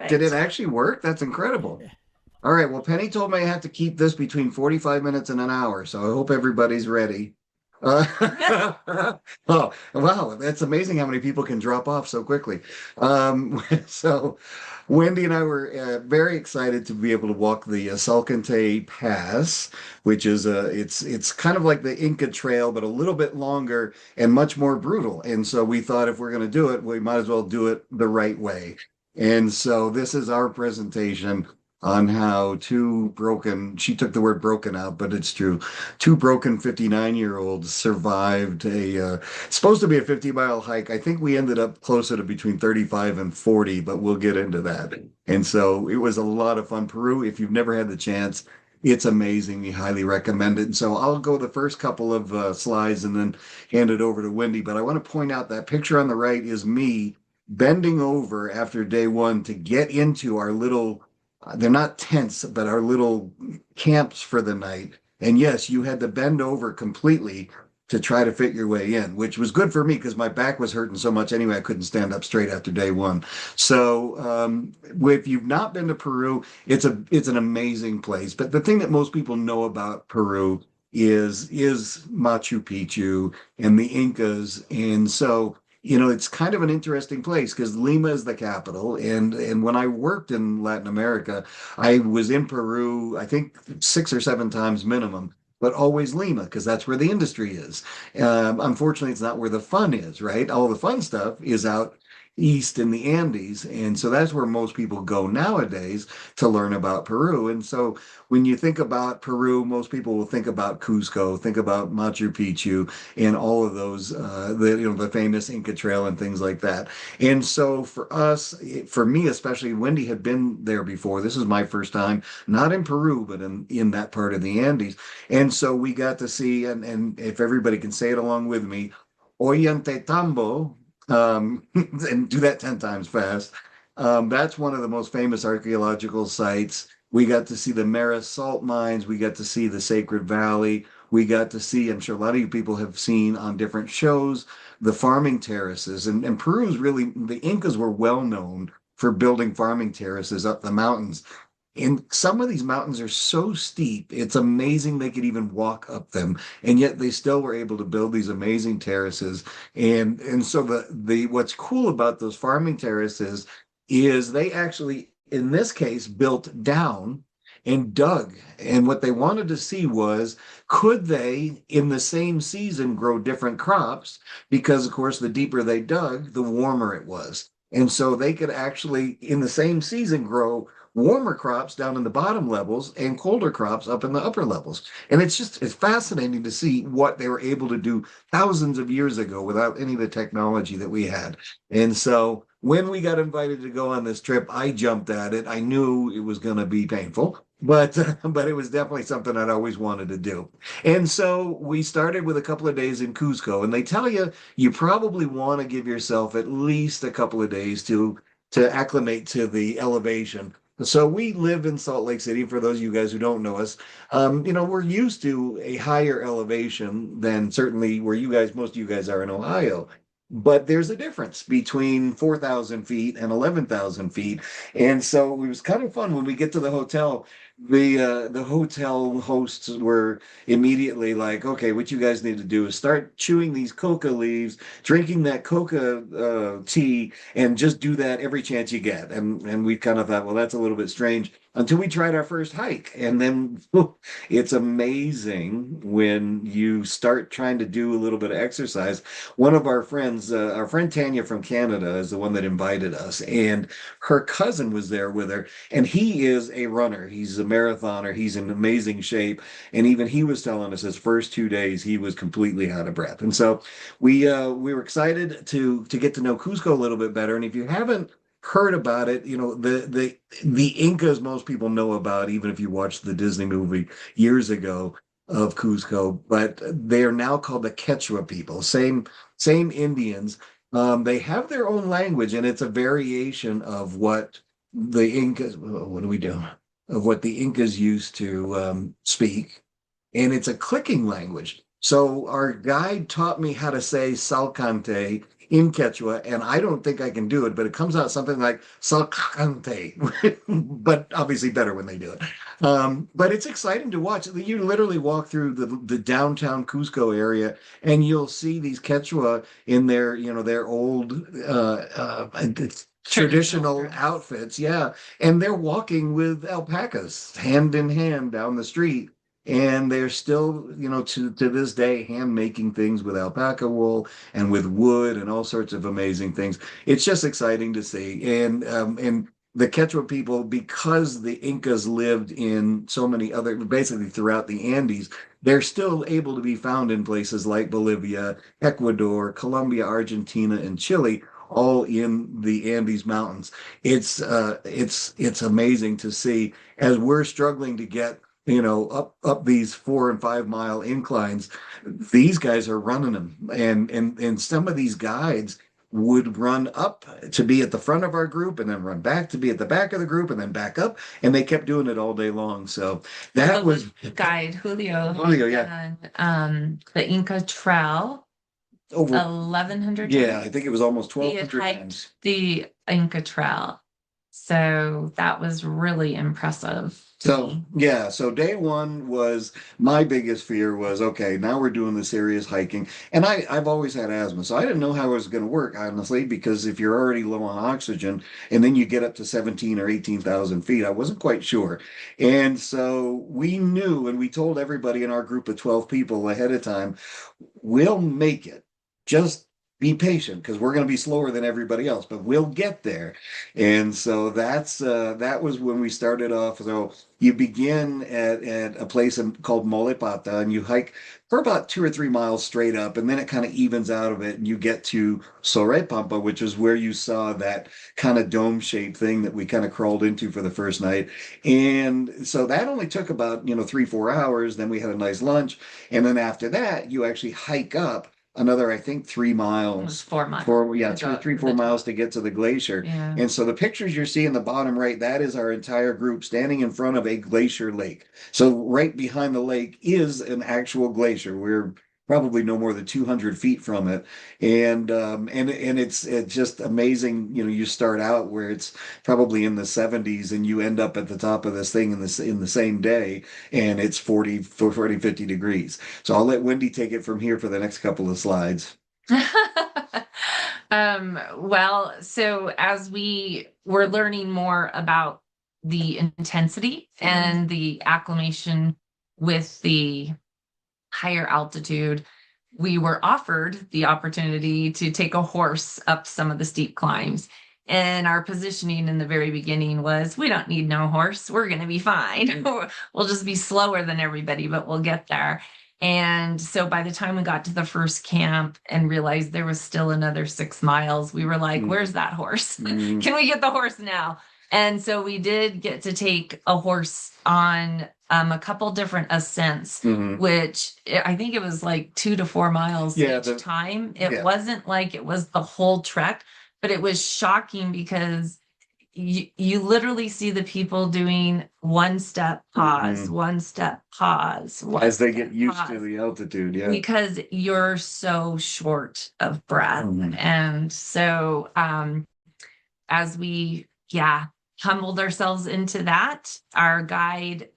Did it Perfect. actually work? That's incredible. All right. Well, Penny told me I have to keep this between 45 minutes and an hour, so I hope everybody's ready. Oh, wow. That's amazing how many people can drop off so quickly. So Wendy and I were very excited to be able to walk the Salkantay Pass, which is it's kind of like the Inca Trail, but a little bit longer and much more brutal. And so we thought if we're going to do it, we might as well do it the right way. And so this is our presentation on how two broken, she took the word broken out, but it's true. Two broken 59-year-olds survived supposed to be a 50-mile hike. I think we ended up closer to between 35 and 40, but we'll get into that. And so it was a lot of fun. Peru, if you've never had the chance, it's amazing. We highly recommend it. And so I'll go the first couple of slides and then hand it over to Wendy. But I want to point out that picture on the right is me bending over after day one to get into our little, they're not tents, but our little camps for the night. And yes, you had to bend over completely to try to fit your way in, which was good for me because my back was hurting so much anyway, I couldn't stand up straight after day one. So if you've not been to Peru, it's an amazing place. But the thing that most people know about Peru is Machu Picchu and the Incas. And so it's kind of an interesting place because Lima is the capital. And when I worked in Latin America, I was in Peru, I think 6 or 7 times minimum, but always Lima because that's where the industry is. Unfortunately, it's not where the fun is, right? All the fun stuff is out east in the Andes. And so that's where most people go nowadays to learn about Peru. And so when you think about Peru, most people will think about Cusco, think about Machu Picchu, and all of those, the famous Inca Trail and things like that. And so for us, for me especially, Wendy had been there before. This is my first time, not in Peru, but in that part of the Andes. And so we got to see, and if everybody can say it along with me, Ollantaytambo, and do that 10 times fast. That's one of the most famous archaeological sites. We got to see the Mara salt mines. We got to see the Sacred Valley. We got to see, I'm sure a lot of you people have seen on different shows, the farming terraces. And Peru's really, the Incas were well known for building farming terraces up the mountains. And some of these mountains are so steep, it's amazing they could even walk up them. And yet they still were able to build these amazing terraces. And so the what's cool about those farming terraces is they actually, in this case, built down and dug. And what they wanted to see was, could they, in the same season, grow different crops? Because, of course, the deeper they dug, the warmer it was. And so they could actually, in the same season, grow warmer crops down in the bottom levels and colder crops up in the upper levels. And it's fascinating to see what they were able to do thousands of years ago without any of the technology that we had. And so when we got invited to go on this trip, I jumped at it. I knew it was going to be painful, but it was definitely something I'd always wanted to do. And so we started with a couple of days in Cusco, and they tell you probably want to give yourself at least a couple of days to acclimate to the elevation. So we live in Salt Lake City. For those of you guys who don't know us, we're used to a higher elevation than certainly where most of you guys are in Ohio. But there's a difference between 4,000 feet and 11,000 feet. And so it was kind of fun when we get to the hotel. The hotel hosts were immediately like, okay, what you guys need to do is start chewing these coca leaves, drinking that coca tea, and just do that every chance you get. And we kind of thought, well, that's a little bit strange until we tried our first hike. And then it's amazing when you start trying to do a little bit of exercise. One of our friend Tanya from Canada is the one that invited us, and her cousin was there with her, and he is a runner. He's a marathoner. He's in amazing shape, and even he was telling us his first 2 days he was completely out of breath. And so we were excited to get to know Cusco a little bit better. And if you haven't heard about it, the Incas most people know about, even if you watched the Disney movie years ago of Cusco, but they are now called the Quechua people. Same Indians. They have their own language, and it's a variation of what the Incas. What do we do? Of what the Incas used to speak, and it's a clicking language. So our guide taught me how to say Salkante in Quechua, and I don't think I can do it, but it comes out something like Salkantay, but obviously better when they do it. But it's exciting to watch. You literally walk through the downtown Cusco area, and you'll see these Quechua in their, their old traditional dress. outfits. Yeah. And they're walking with alpacas hand in hand down the street. And they're still, to this day, hand making things with alpaca wool and with wood and all sorts of amazing things. It's just exciting to see. And the Quechua people, because the Incas lived in so many other, basically throughout the Andes, they're still able to be found in places like Bolivia, Ecuador, Colombia, Argentina, and Chile, all in the Andes Mountains. It's amazing to see as we're struggling to get up these 4 and 5 mile inclines. These guys are running them, and some of these guides would run up to be at the front of our group and then run back to be at the back of the group and then back up, and they kept doing it all day long. So that was Guide Julio Julio, yeah. and the Inca Trail Over, 1100 yeah, I times. think it was almost He had 1,200 hiked times. the Inca Trail. So that was really impressive to So me. yeah, so day one was my biggest fear was okay, now we're doing the serious hiking. And I've always had asthma, so I didn't know how it was going to work, honestly, because if you're already low on oxygen and then you get up to 17 or 18,000 feet, I wasn't quite sure. And so we knew, and we told everybody in our group of 12 people ahead of time, we'll make it. Just be patient because we're going to be slower than everybody else, but we'll get there. And so that was when we started off. So you begin at a place called Molepata, and you hike for about 2 or 3 miles straight up, and then it kind of evens out of it, and you get to Soraypampa, which is where you saw that kind of dome-shaped thing that we kind of crawled into for the first night. And so that only took about 3, 4 hours. Then we had a nice lunch, and then after that, you actually hike up another, I think, three It was miles. 4 miles Yeah, to two, go three, to the 4 miles top. to get to the glacier. Yeah. And so the pictures you see in the bottom right, that is our entire group standing in front of a glacier lake. So right behind the lake is an actual glacier. We're probably no more than 200 feet from it. And it's just amazing. You start out where it's probably in the 70s and you end up at the top of this thing in the same day, and it's 40, 50 degrees. So I'll let Wendy take it from here for the next couple of slides. Well, so as we were learning more about the intensity and the acclimation with the higher altitude, we were offered the opportunity to take a horse up some of the steep climbs. And our positioning in the very beginning was, we don't need no horse. We're going to be fine. We'll just be slower than everybody, but we'll get there. And so by the time we got to the first camp and realized there was still another 6 miles, we were like, where's that horse? Can we get the horse now? And so we did get to take a horse on a couple different ascents, which I think it was like 2 to 4 miles each time. It wasn't like it was the whole trek, but it was shocking because you literally see the people doing one step pause, one step pause, as they get used to the altitude. Yeah, because you're so short of breath. And so as we humbled ourselves into that, our guide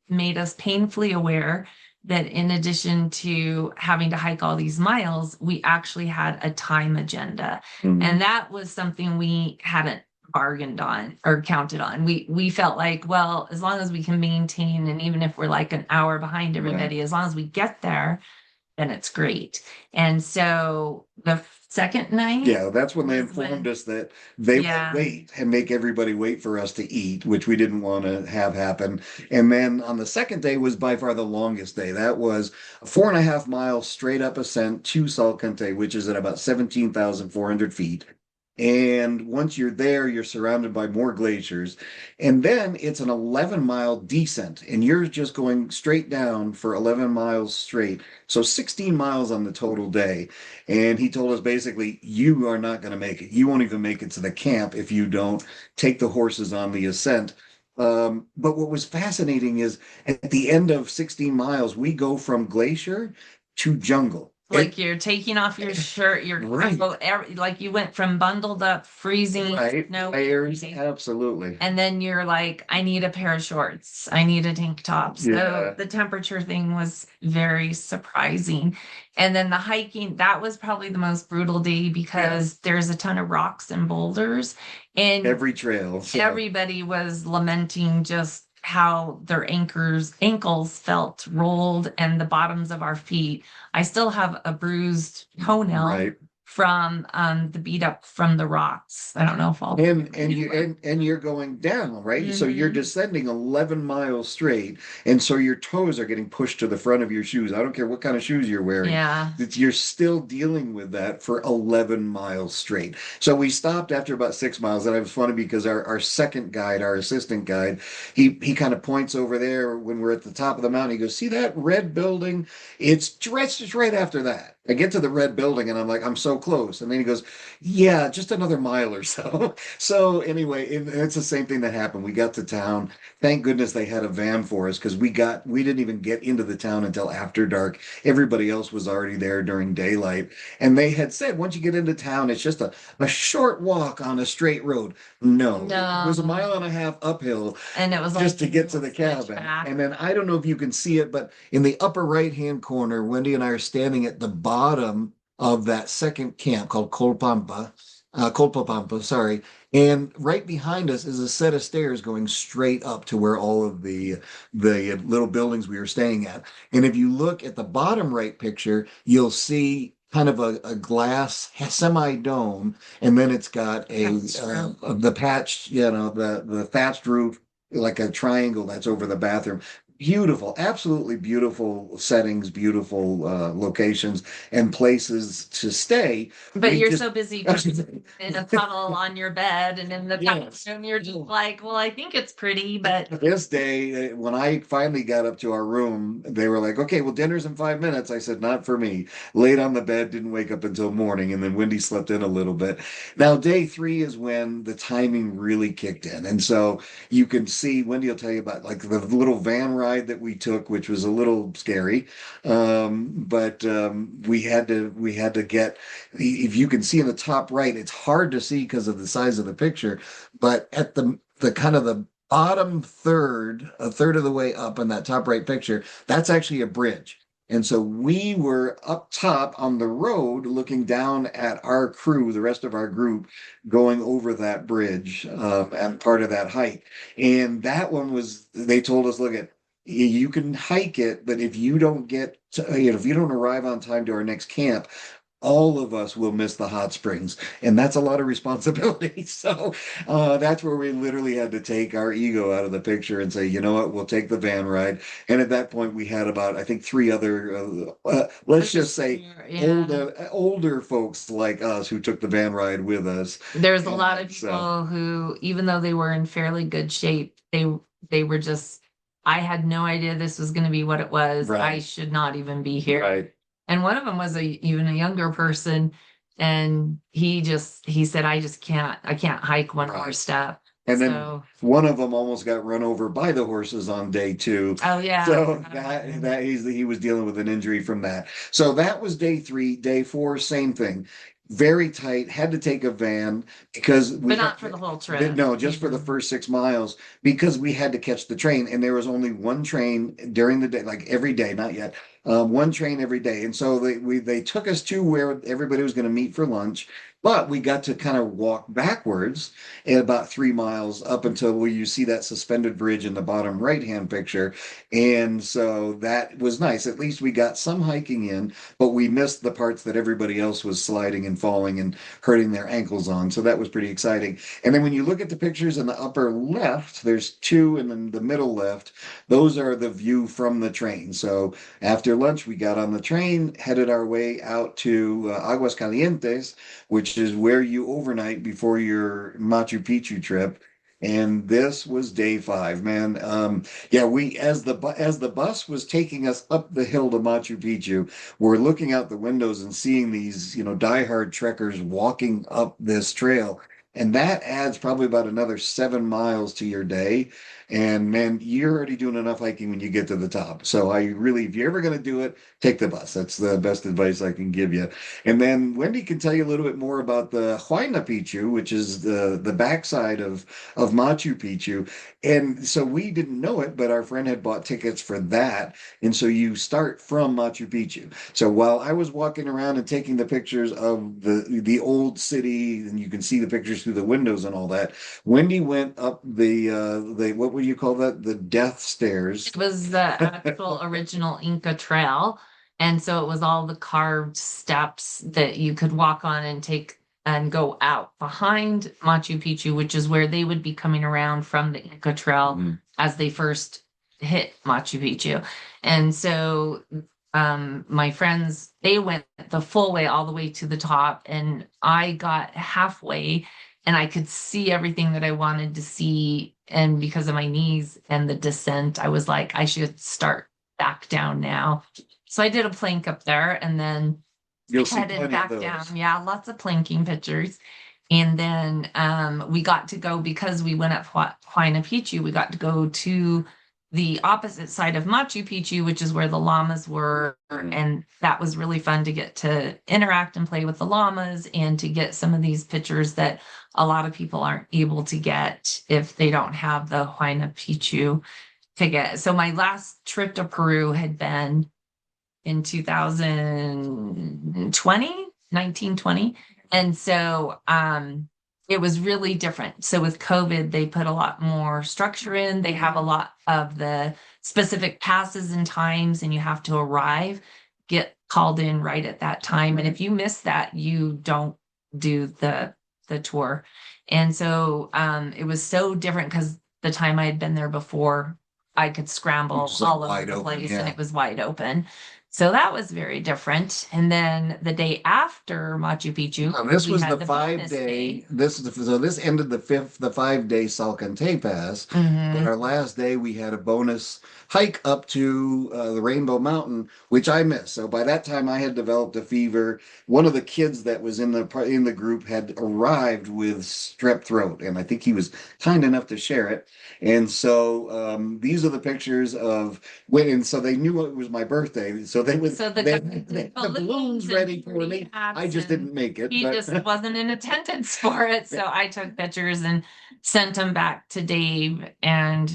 made us painfully aware that in addition to having to hike all these miles, we actually had a time agenda. And that was something we hadn't bargained on or counted on. We felt like, well, as long as we can maintain, and even if we're like an hour behind everybody, as long as we get there, then it's great. And so the second night, that's when they informed us that they would wait and make everybody wait for us to eat, which we didn't want to have happen. And then on the second day was by far the longest day. That was a 4.5 miles straight up ascent to Salkantay, which is at about 17,400 feet. And once you're there, you're surrounded by more glaciers. And then it's an 11-mile descent, and you're just going straight down for 11 miles straight. So 16 miles on the total day. And he told us basically, you are not going to make it. You won't even make it to the camp if you don't take the horses on the ascent. But what was fascinating is at the end of 16 miles, we go from glacier to jungle. It like you're taking off your shirt, your right, coat, like you went from bundled up, freezing, right. snow, Layers, absolutely. and then you're like, I need a pair of shorts. I need a tank top. So Yeah, the temperature thing was very surprising. And then the hiking, that was probably the most brutal day because there's a ton of rocks and boulders. And every trail. So everybody was lamenting just how their ankles felt rolled and the bottoms of our feet. I still have a bruised toenail right. from the beat up from the rocks. I don't know if I'll And you're going down, right? So you're Mhm. descending 11 miles straight, and so your toes are getting pushed to the front of your shoes. I don't care what kind of shoes you're wearing. Yeah. You're still dealing with that for 11 miles straight. So we stopped after about 6 miles, and it was funny because our second guide, our assistant guide, he kind of points over there when we're at the top of the mountain. He goes, "See that red building? It's just right after that." I get to the red building, and I'm like, "I'm so close." And then he goes, "Yeah, just another mile or so." So anyway, it's the same thing that happened. We got to town. Thank goodness they had a van for us because we didn't even get into the town until after dark. Everybody else was already there during daylight. And they had said once you get into town, it's just a short walk on a straight road. No, it was a No. mile and a half uphill And it was just like to get to the switch cabin. back. And then I don't know if you can see it, but in the upper right hand corner, Wendy and I are standing at the bottom of that second camp called Colpopampa, sorry. And right behind us is a set of stairs going straight up to where all of the little buildings we were staying at. And if you look at the bottom right picture, you'll see kind of a glass semi-dome, and then it's got That's true. the patched, the thatched roof, like a triangle that's over the bathroom. Beautiful, absolutely beautiful settings, beautiful locations and places to stay. But We you're just so busy in a puddle on your bed and in the yes. bathroom, you're just like, well, I think it's pretty, but This day, when I finally got up to our room, they were like, "Okay, well, dinner's in 5 minutes." I said, "Not for me." Laid on the bed, didn't wake up until morning, and then Wendy slept in a little bit. Now, day three is when the timing really kicked in, and so you can see Wendy will tell you about like the little van ride that we took, which was a little scary, but we had to get. If you can see in the top right, it's hard to see because of the size of the picture, but at the kind of the bottom third, a third of the way up in that top right picture, that's actually a bridge. And so we were up top on the road looking down at our crew, the rest of our group, going over that bridge and part of that hike. And that one was, they told us, look at, you can hike it, but if you don't get to, if you don't arrive on time to our next camp, all of us will miss the hot springs, and that's a lot of responsibility. So that's where we literally had to take our ego out of the picture and say, you know what, we'll take the van ride. And at that point, we had about, I think, three other, let's just say, yeah. older folks like us who took the van ride with us. There's a lot of So people who, even though they were in fairly good shape, they were just, I had no idea this was going to be what it was. I right, should not even be here. right. And one of them was even a younger person, and he said, I can't hike one more Right. step. And then So, one of them almost got run over by the horses on day two. oh yeah, I So forgot about that he was dealing with an injury from that. So that was day three. Day four, same thing. Very tight. Had to take a van because but not for the whole trip. no, just for Yeah. the first 6 miles because we had to catch the train and there was only one train during the day, like every day, not yet. One train every day, and so they took us to where everybody was going to meet for lunch, but we got to kind of walk backwards at about 3 miles up until where you see that suspended bridge in the bottom right hand picture. And so that was nice. At least we got some hiking in, but we missed the parts that everybody else was sliding and falling and hurting their ankles on. So that was pretty exciting. And then when you look at the pictures in the upper left, there's two, and then the middle left, those are the view from the train. So after lunch, we got on the train, headed our way out to Aguas Calientes, which is where you overnight before your Machu Picchu trip. And this was day five, man. Yeah, we as the bus was taking us up the hill to Machu Picchu, we're looking out the windows and seeing these, diehard trekkers walking up this trail. And that adds probably about another 7 miles to your day. And man, you're already doing enough hiking when you get to the top. So I really, if you're ever going to do it, take the bus. That's the best advice I can give you. And then Wendy can tell you a little bit more about the Huayna Picchu, which is the backside of Machu Picchu. And so we didn't know it, but our friend had bought tickets for that. And so you start from Machu Picchu. So while I was walking around and taking the pictures of the old city, and you can see the pictures through the windows and all that, Wendy went up the what would you call that? The death stairs. It was the actual original Inca trail. And so it was all the carved steps that you could walk on and take and go out behind Machu Picchu, which is where they would be coming around from the Inca trail as they first hit Machu Picchu. And so my friends, they went the full way all the way to the top, and I got halfway and I could see everything that I wanted to see. And because of my knees and the descent, I was like, I should start back down now. So I did a plank up there and then You'll see headed plenty of back down. those. Yeah, lots of planking pictures. And then we got to go because we went up Huayna Picchu, we got to go to the opposite side of Machu Picchu, which is where the llamas were. And that was really fun to get to interact and play with the llamas and to get some of these pictures that a lot of people aren't able to get if they don't have the Huayna Picchu ticket. So my last trip to Peru had been in 2020, 1920. And so it was really different. So with COVID, they put a lot more structure in. They have a lot of the specific passes and times, and you have to arrive, get called in right at that time. And if you miss that, you don't do the tour. And so it was so different because the time I had been there before, I could scramble Just like all over wide the open, place and yeah. it was wide open. So that was very different. And then the day after Machu Picchu, Now, this we was had the the five bonus day. day. So this ended the 5 day Salkantay Pass. But Mhm. our last day, we had a bonus hike up to the Rainbow Mountain, which I missed. So by that time, I had developed a fever. One of the kids that was in the group had arrived with strep throat, and I think he was kind enough to share it. And so these are the pictures of when, and so they knew it was my birthday. So So the they guy they did had the balloons balloons and ready for party me. I hats, just and didn't make it, he but just wasn't in attendance for it. So I took pictures and sent them back to Dave. And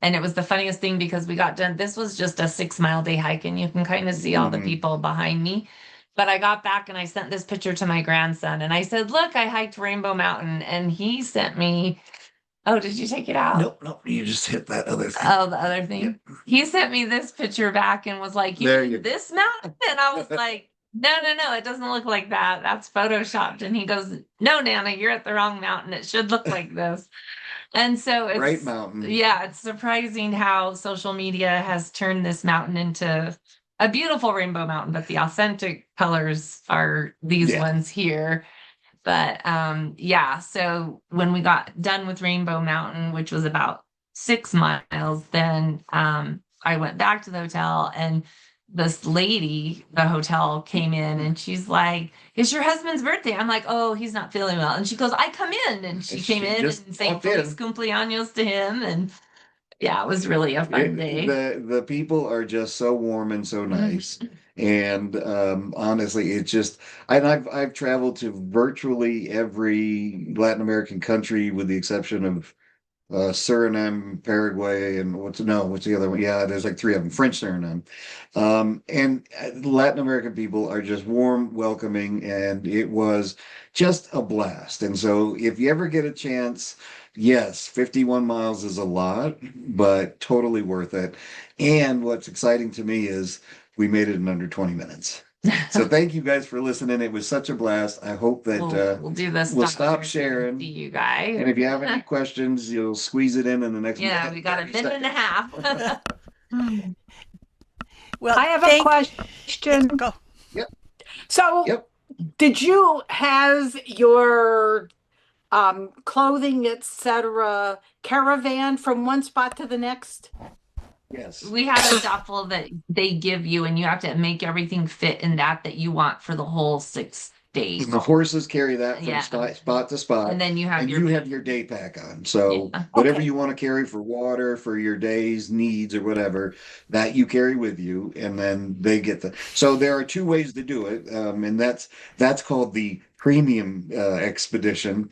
it was the funniest thing because we got done. This was just a 6 mile day hike, and you can kind of see all the mhm. people behind me. But I got back and I sent this picture to my grandson and I said, "Look, I hiked Rainbow Mountain." And he sent me, oh, did you take it out? Nope, nope. You just hit that other thing. Oh, the other Yep. thing. He sent me this picture back and was like, "You There you mean go. this mountain?" And I was like, "No, no, no, it doesn't look like that. That's photoshopped." And he goes, "No, Nana, you're at the wrong mountain. It should look like this." And so Right it's, mountain. yeah, it's surprising how social media has turned this mountain into a beautiful rainbow mountain, but the authentic colors are these Yeah. ones here. But yeah, so when we got done with Rainbow Mountain, which was about 6 miles, then I went back to the hotel and this lady, the hotel came in and she's like, "It's your husband's birthday." I'm like, "Oh, he's not feeling well." And she goes, "I come in." And she came She in just and sang walked Feliz in. Cumpleaños to him. And yeah, it was really a fun day. The people are just so warm and so Mhm. nice. And honestly, it's just I've traveled to virtually every Latin American country with the exception of Suriname, Paraguay, and what's the other one? Yeah, there's like three of them. French Suriname, and Latin American people are just warm, welcoming, and it was just a blast. And so, if you ever get a chance, yes, 51 miles is a lot, but totally worth it. And what's exciting to me is we made it in under 20 minutes. So thank you guys for listening. It was such a blast. I hope that We'll do this we'll stop stop share so you can see sharing. you guys. And if you have any questions, you'll squeeze it in the next Yeah, minute, we got a 30 minute and a seconds. half. Well, I have a thank yeah, question. go. Yep, So, yep, did you have your clothing, etc., caravan from one spot to the next? yes. We have a duffel that they give you, and you have to make everything fit in that you want for the whole 6 days. And the horses carry that from Yeah. spot to spot. And then you have and your you have your day pack on. So Yeah. whatever Okay. you want to carry for water, for your day's needs or whatever, that you carry with you, and then they get the. So there are two ways to do it, and that's called the premium expedition,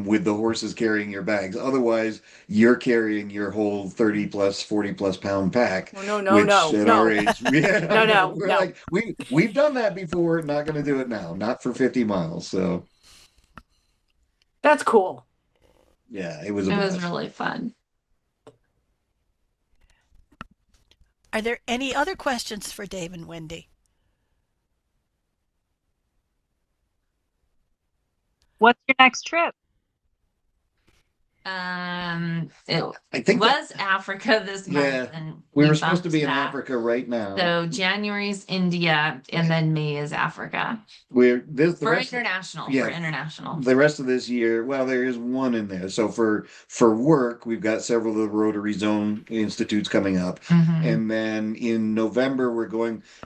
with the horses carrying your bags. Otherwise, you're carrying your whole 30 plus, 40 plus pound pack. Oh, no, Which no, at no. our age, yeah, No, I know. no, We're no. like we've done that before. Not going to do it now. Not for 50 miles. So That's cool. yeah, it was a It was blast. really fun. Are there any other questions for Dave and Wendy? What's your next trip? It I think was Africa this month, Yeah. and we were supposed to bumped be in that. Africa right now. So January's India, and then May is Africa We're this the for rest international. yeah. For international. the rest of this year. Well, there is one in there. So for work, we've got several of the Rotary Zone Institutes coming up, Mhm. and then in November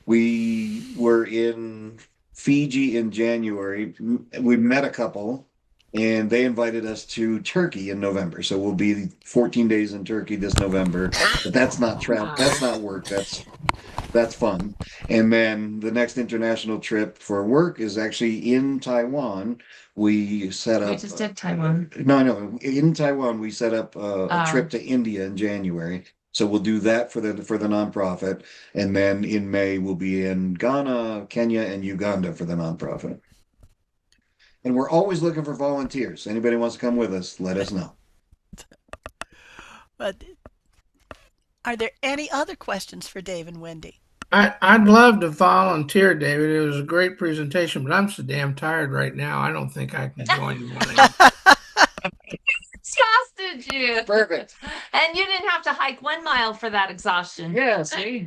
we were in Fiji in January. We met a couple. And they invited us to Turkey in November. So we'll be 14 days in Turkey this November. But that's not travel. That's not work. That's fun. And then the next international trip for work is actually in Taiwan. We set up. We just did Taiwan. No. In Taiwan, we set up a trip to India in January. So we'll do that for the nonprofit, and then in May we'll be in Ghana, Kenya, and Uganda for the nonprofit. And we're always looking for volunteers. Anybody wants to come with us, let us know. But are there any other questions for Dave and Wendy? I'd love to volunteer, David. It was a great presentation, but I'm so damn tired right now. I don't think I can join you. Exhausted you. Perfect. And you didn't have to hike 1 mile for that exhaustion. Yeah, see?